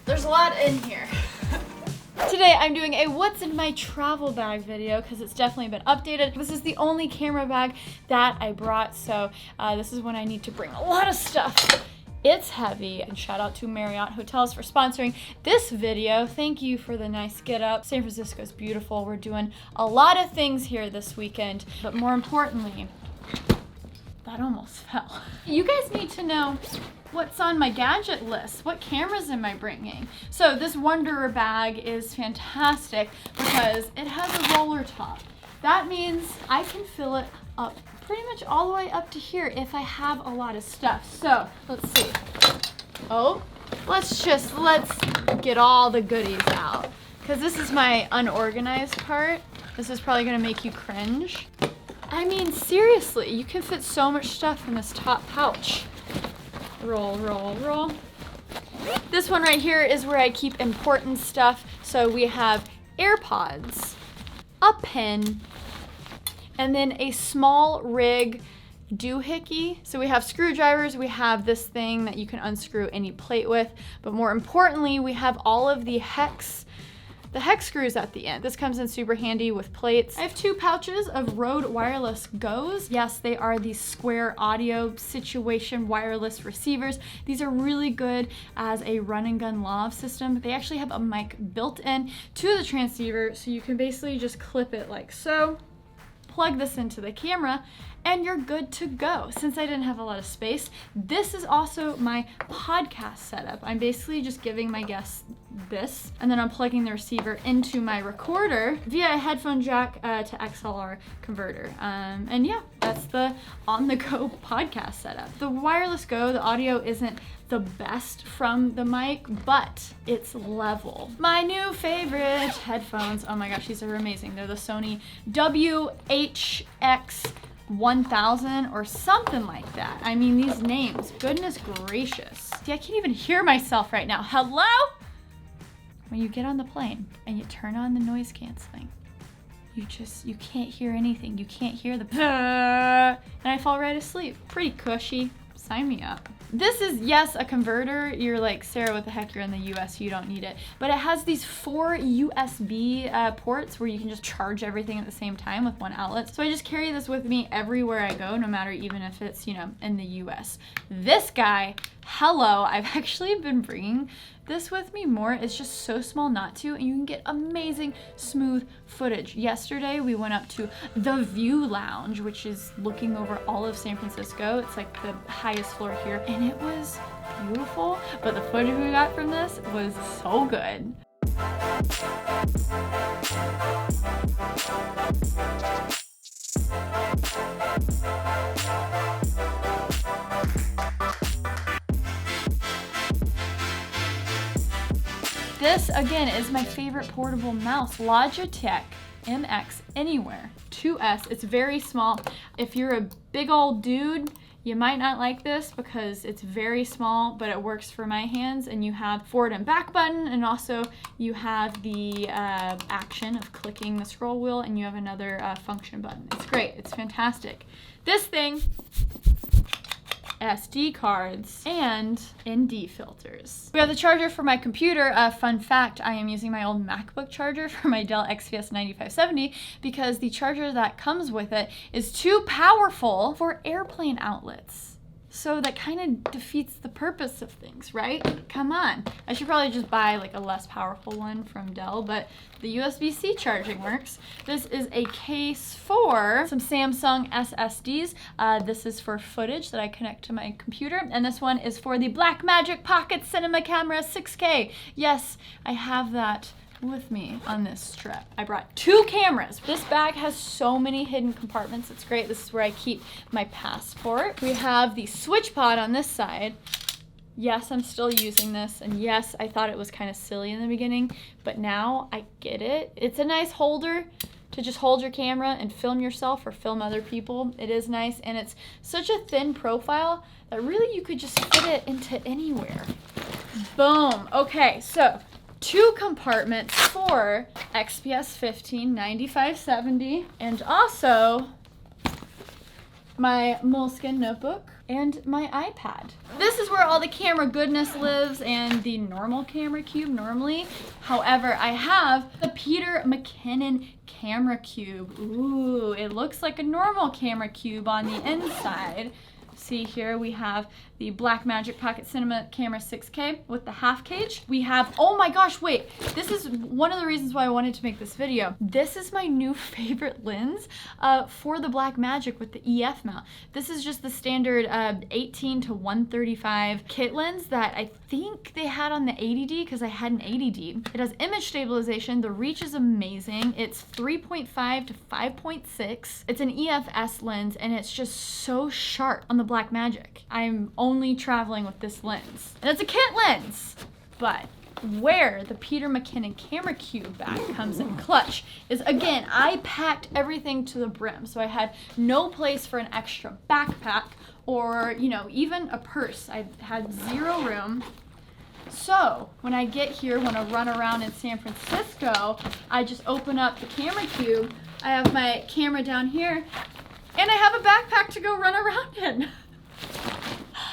There's a lot in here. Today I'm doing a what's in my travel bag video because it's definitely been updated. This is the only camera bag that I brought, so this is when I need to bring a lot of stuff. It's heavy, and shout out to Marriott Hotels for sponsoring this video. Thank you for the nice get up. San Francisco's beautiful. We're doing a lot of things here this weekend, but more importantly, that almost fell. You guys need to know what's on my gadget list. What cameras am I bringing? So this Wandrd bag is fantastic because it has a roller top. That means I can fill it up pretty much all the way up to here if I have a lot of stuff. So let's see. Oh, let's get all the goodies out because this is my unorganized part. This is probably gonna make you cringe. I mean, seriously, you can fit so much stuff in this top pouch. Roll, roll, roll. This one right here is where I keep important stuff. So we have AirPods, a pen, and then a small rig doohickey. So we have screwdrivers, we have this thing that you can unscrew any plate with, but more importantly, we have all of the hex screws at the end. This comes in super handy with plates. I have 2 pouches of Rode Wireless Go's. Yes, they are the square audio situation wireless receivers. These are really good as a run and gun lav system. They actually have a mic built in to the transceiver, so you can basically just clip it like so, plug this into the camera, and you're good to go. Since I didn't have a lot of space, this is also my podcast setup. I'm basically just giving my guests this, and then I'm plugging the receiver into my recorder via a headphone jack to XLR converter. And yeah, that's the on-the-go podcast setup. The Wireless Go, the audio isn't the best from the mic, but it's level. My new favorite headphones, oh my gosh, these are amazing. They're the Sony WHX 1000 or something like that. I mean, these names, goodness gracious. See, I can't even hear myself right now. Hello? When you get on the plane and you turn on the noise canceling, you can't hear anything. You can't hear the and I fall right asleep. Pretty cushy. Sign me up. This is, yes, a converter. You're like, Sarah, what the heck? You're in the US, you don't need it. But it has these 4 USB ports where you can just charge everything at the same time with one outlet. So I just carry this with me everywhere I go, no matter even if it's, you know, in the US. This guy, hello, I've actually been bringing this with me more. It's just so small not to, and you can get amazing smooth footage. Yesterday we went up to the View Lounge, which is looking over all of San Francisco. It's like the highest floor here, and it was beautiful, but the footage we got from this was so good. This, again, is my favorite portable mouse, Logitech MX Anywhere 2S. It's very small. If you're a big old dude, you might not like this because it's very small, but it works for my hands, and you have forward and back button, and also you have the action of clicking the scroll wheel, and you have another function button. It's great, it's fantastic. This thing, SD cards, and ND filters. We have the charger for my computer. Fun fact, I am using my old MacBook charger for my Dell XPS 9570 because the charger that comes with it is too powerful for airplane outlets. So that kind of defeats the purpose of things, right? Come on. I should probably just buy like a less powerful one from Dell, but the USB-C charging works. This is a case for some Samsung SSDs. This is for footage that I connect to my computer, and this one is for the Blackmagic Pocket Cinema Camera 6K. Yes, I have that with me on this trip. I brought 2 cameras. This bag has so many hidden compartments. It's great. This is where I keep my passport. We have the switch pod on this side. Yes, I'm still using this, and yes, I thought it was kind of silly in the beginning, but now I get it. It's a nice holder to just hold your camera and film yourself or film other people. It is nice, and it's such a thin profile that really you could just fit it into anywhere. Boom. Okay, so 2 compartments for XPS 15 9570, and also my moleskin notebook and my iPad. This is where all the camera goodness lives and the normal camera cube normally. However, I have the Peter McKinnon camera cube. Ooh, it looks like a normal camera cube on the inside. See here we have the Blackmagic Pocket Cinema Camera 6K with the half cage. We have, oh my gosh, wait, this is one of the reasons why I wanted to make this video. This is my new favorite lens for the Blackmagic with the EF mount. This is just the standard 18 to 135 kit lens that I think they had on the 80D because I had an 80D. It has image stabilization. The reach is amazing. It's 3.5 to 5.6. It's an EFS lens and it's just so sharp on the Blackmagic. I'm only traveling with this lens. And it's a kit lens, but where the Peter McKinnon camera cube bag comes in clutch is, again, I packed everything to the brim. So I had no place for an extra backpack or, you know, even a purse. I had zero room. So when I get here, when I run around in San Francisco, I just open up the camera cube. I have my camera down here and I have a backpack to go run around in.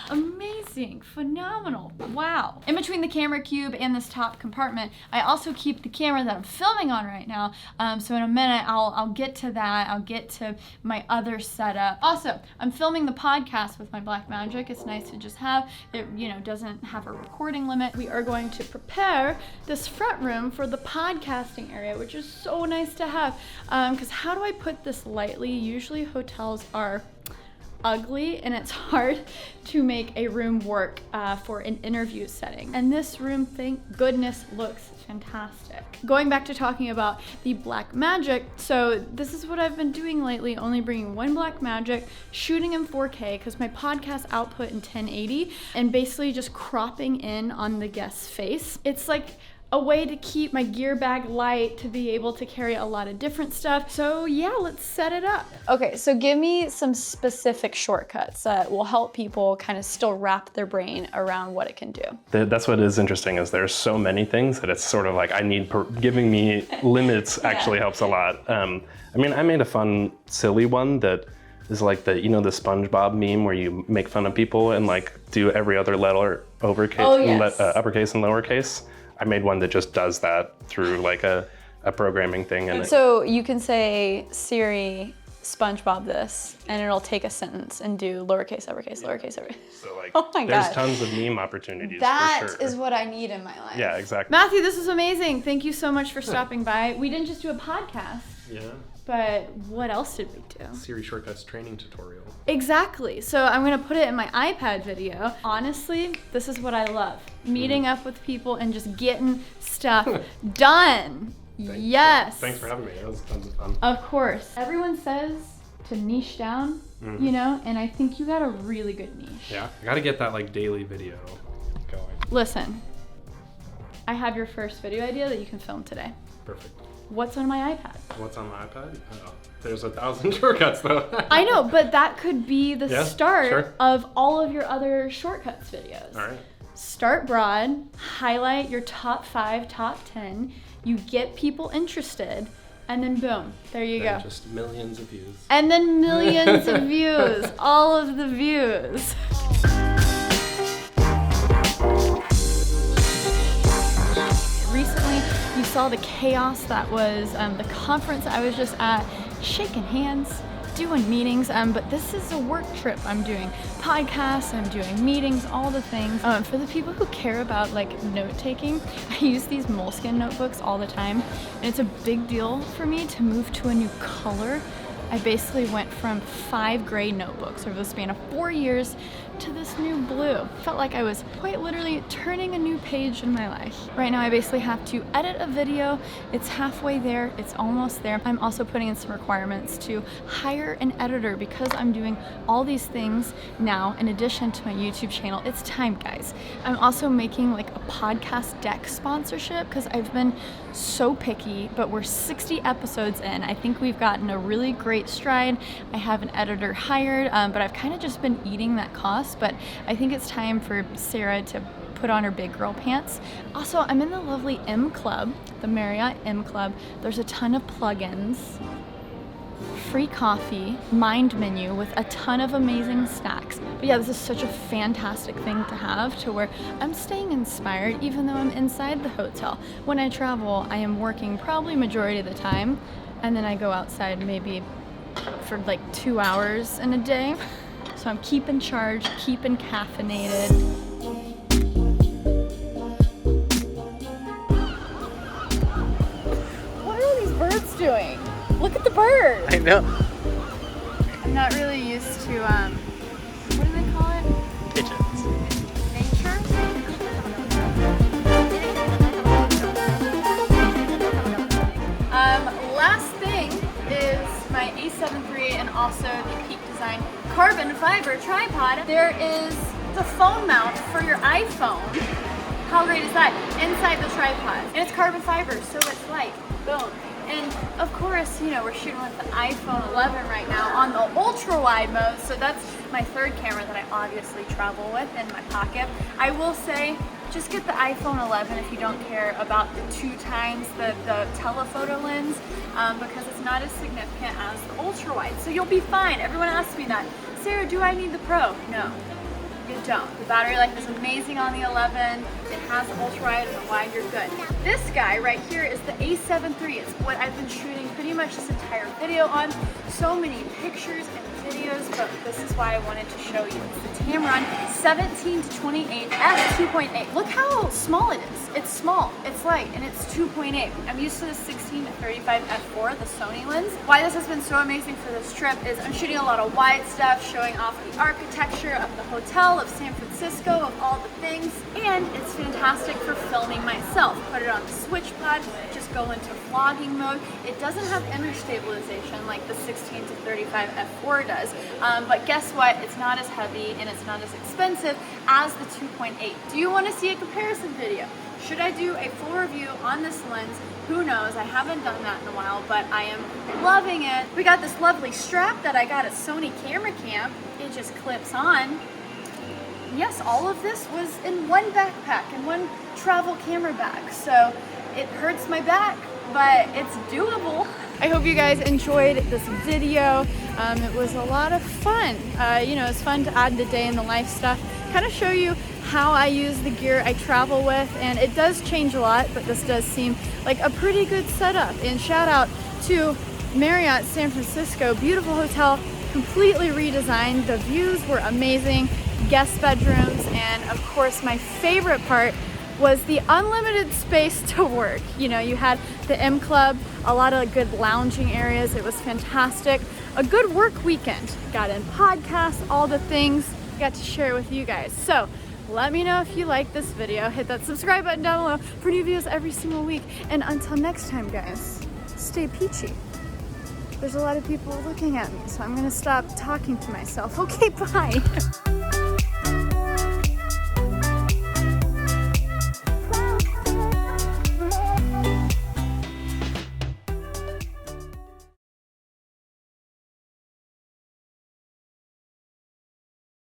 Amazing, phenomenal, wow. In between the camera cube and this top compartment, I also keep the camera that I'm filming on right now. So in a minute, I'll get to that. I'll get to my other setup. Also, I'm filming the podcast with my Blackmagic. It's nice to just have. It, you know, doesn't have a recording limit. We are going to prepare this front room for the podcasting area, which is so nice to have. Because how do I put this lightly? Usually hotels are ugly and it's hard to make a room work for an interview setting. And this room, thank goodness, looks fantastic. Going back to talking about the Blackmagic, so this is what I've been doing lately, only bringing one Blackmagic, shooting in 4K because my podcast output in 1080, and basically just cropping in on the guest's face. It's like a way to keep my gear bag light to be able to carry a lot of different stuff. So yeah, let's set it up. Okay, so give me some specific shortcuts that will help people kind of still wrap their brain around what it can do. That's what is interesting, is there's so many things that it's sort of like giving me limits actually helps a lot. I mean, I made a fun, silly one that is like the, you know, the SpongeBob meme where you make fun of people and like do every other letter uppercase and lowercase. I made one that just does that through like a programming thing. And so you can say, Siri, SpongeBob this, and it'll take a sentence and do lowercase, uppercase, lowercase, uppercase. So like, oh my there's God. tons of meme opportunities. That for sure. is what I need in my life. Yeah, exactly. Matthew, this is amazing. Thank you so much for stopping by. We didn't just do a podcast. Yeah. But what else did we do? Siri shortcuts training tutorial. Exactly. So I'm gonna put it in my iPad video. Honestly, this is what I love. Meeting up with people and just getting stuff done. Yes. Thanks for having me. That was tons of fun. Of course. Everyone says to niche down, you know, and I think you got a really good niche. Yeah, I gotta get that like daily video going. Listen, I have your first video idea that you can film today. Perfect. What's on my iPad? What's on my iPad? Oh, there's 1,000 shortcuts though. I know, but that could be the start sure. of all of your other shortcuts videos. All right. Start broad, highlight your top 5, top 10, you get people interested, and then boom, there you go. Just millions of views. And then millions of views, all of the views. Recently, you saw the chaos that was the conference I was just at, shaking hands, doing meetings, but this is a work trip. I'm doing podcasts, I'm doing meetings, all the things. For the people who care about like note-taking, I use these Moleskine notebooks all the time, and it's a big deal for me to move to a new color. I basically went from 5 gray notebooks over the span of 4 years to this new blue. Felt like I was quite literally turning a new page in my life. Right now I basically have to edit a video. It's halfway there, it's almost there. I'm also putting in some requirements to hire an editor because I'm doing all these things now in addition to my YouTube channel. It's time, guys. I'm also making like a podcast deck sponsorship because I've been so picky, but we're 60 episodes in. I think we've gotten a really great stride. I have an editor hired, but I've kind of just been eating that cost. But I think it's time for Sara to put on her big girl pants. Also, I'm in the lovely M Club, the Marriott M Club. There's a ton of plugins free coffee, mind menu with a ton of amazing snacks. But yeah, this is such a fantastic thing to have, to where I'm staying inspired even though I'm inside the hotel. When I travel, I am working probably majority of the time, and then I go outside maybe for like 2 hours in a day. So I'm keeping charged, keeping caffeinated. What are these birds doing? Look at the bird. I know. I'm not really used to, what do they call it? Pigeons. Nature? Last thing is my A7 III and also the Peak Design carbon fiber tripod. There is the phone mount for your iPhone. How great is that? Inside the tripod. And it's carbon fiber, so it's light. Boom. And of course, you know, we're shooting with the iPhone 11 right now on the ultra wide mode, so that's my third camera that I obviously travel with in my pocket. I will say, just get the iPhone 11 if you don't care about the 2 times the telephoto lens, because it's not as significant as the ultra wide. So you'll be fine. Everyone asks me that. Sarah, do I need the Pro? No. You don't. The battery life is amazing on the 11. It has the ultra wide and the wide, you're good. This guy right here is the A7 III. It's what I've been shooting pretty much this entire video on. So many pictures and videos, but this is why I wanted to show you. It's the Tamron 17 to 28 f2.8. Look how small it is. It's small, it's light, and it's 2.8. I'm used to the 16 to 35 f4, the Sony lens. Why this has been so amazing for this trip is I'm shooting a lot of wide stuff, showing off the architecture of the hotel, of San Francisco, of all the things, and it's fantastic for filming myself. Put it on the switch pod, just go into vlogging mode. It doesn't have image stabilization like the 16 to 35 f4 does, but guess what? It's not as heavy and it's not as expensive as the 2.8. Do you want to see a comparison video? Should I do a full review on this lens? Who knows? I haven't done that in a while, but I am loving it. We got this lovely strap that I got at Sony Camera Camp. It just clips on. Yes, all of this was in one backpack, in one travel camera bag. So it hurts my back, but it's doable. I hope you guys enjoyed this video. It was a lot of fun. You know, it's fun to add the day in the life stuff, kind of show you how I use the gear I travel with, and it does change a lot, but this does seem like a pretty good setup. And shout out to Marriott San Francisco, beautiful hotel, completely redesigned. The views were amazing, guest bedrooms, and of course my favorite part was the unlimited space to work. You know, you had the M Club, a lot of good lounging areas. It was fantastic. A good work weekend. Got in podcasts, all the things. Got to share with you guys. So let me know if you like this video. Hit that subscribe button down below for new videos every single week. And until next time, guys, stay peachy. There's a lot of people looking at me, so I'm gonna stop talking to myself. Okay, bye.